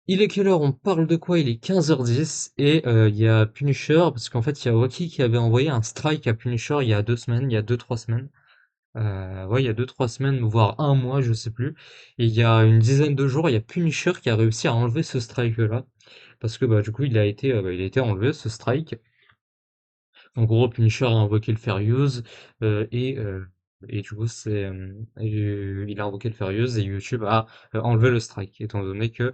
Il est quelle heure? On parle de quoi? Il est 15h10 et il y a Punisher, parce qu'en fait, il y a Wacky qui avait envoyé un strike à Punisher il y a 2 semaines, il y a 2, 3 semaines. Ouais, il y a 2, 3 semaines, voire un mois, je sais plus. Et il y a une dizaine de jours, il y a Punisher qui a réussi à enlever ce strike-là. Parce que bah, du coup, il a été enlevé, ce strike. En gros, Punisher a invoqué le Fair Use euh, et, euh, et du coup, il a invoqué le Fair Use et YouTube a enlevé le strike, étant donné que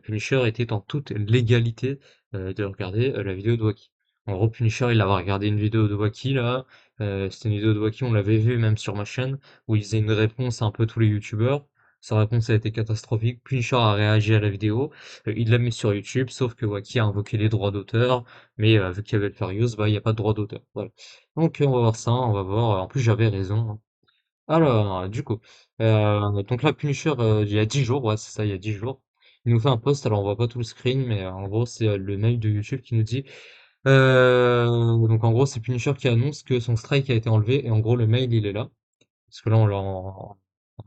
Punisher était en toute légalité de regarder la vidéo de Wacky. En gros, Punisher, il avait regardé une vidéo de Wacky là, c'était une vidéo de Wacky, on l'avait vu même sur ma chaîne, où il faisait une réponse à un peu tous les YouTubeurs. Sa réponse a été catastrophique. Punisher a réagi à la vidéo, il l'a mis sur YouTube, sauf que Wacky a invoqué les droits d'auteur, mais vu qu'il y avait le fair use, bah, il n'y a pas de droit d'auteur. Voilà. Donc on va voir ça, on va voir. En plus, j'avais raison, hein. Alors, du coup, donc là, Punisher, il y a 10 jours, ouais, c'est ça, il y a 10 jours. Il nous fait un post, alors on voit pas tout le screen, mais en gros, c'est le mail de YouTube qui nous dit. Donc en gros, c'est Punisher qui annonce que son strike a été enlevé, et en gros, le mail, il est là. Parce que là, on l'a en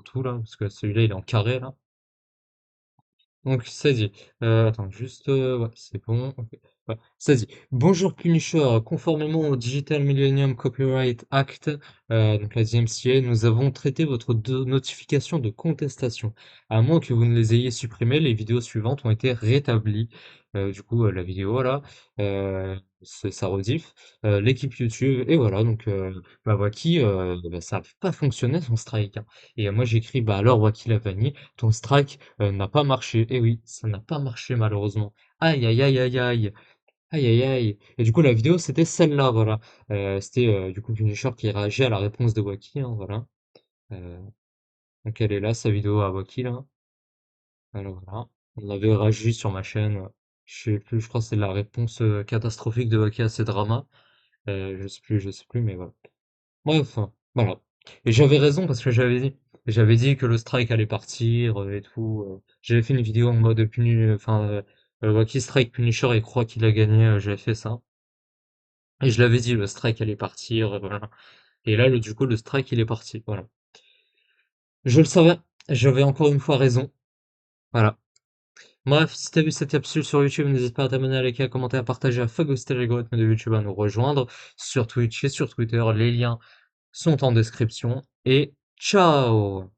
tout, là, parce que celui-là, il est en carré, là. Donc ça dit, attends juste, ouais, c'est bon, OK. Ouais, ça dit: «Bonjour Punisher, conformément au Digital Millennium Copyright Act, donc la DMCA, nous avons traité votre notification de contestation. À moins que vous ne les ayez supprimées, les vidéos suivantes ont été rétablies». Du coup, la vidéo là, c'est sa rediff, l'équipe YouTube et voilà donc bah, Wacky, bah, ça a pas fonctionné son strike, hein. Et moi j'écris: «Bah alors Wacky Lavani, ton strike n'a pas marché». Et oui, ça n'a pas marché malheureusement. Aïe aïe aïe aïe aïe. Aïe aïe aïe. Et du coup la vidéo c'était celle-là, voilà. C'était du coup Punisher qui réagit à la réponse de Wacky, hein, voilà. Euh, donc elle est là, sa vidéo à Wacky là. Alors voilà. On avait réagi sur ma chaîne. Je sais plus, je crois que c'est la réponse catastrophique de Wacky à ces dramas. Je sais plus, mais voilà. Bref, voilà. Et j'avais raison parce que j'avais dit que le strike allait partir et tout. J'avais fait une vidéo en mode Wacky Strike Punisher et croit qu'il a gagné. J'avais fait ça. Et je l'avais dit, le strike allait partir. Voilà. Et là, du coup, le strike, il est parti. Voilà. Je le savais. J'avais encore une fois raison. Voilà. Bref, si t'as vu cette capsule sur YouTube, n'hésite pas à t'abonner, à liker, à commenter, à partager, à phagocyter l'algorithme de YouTube, à nous rejoindre sur Twitch et sur Twitter. Les liens sont en description. Et ciao!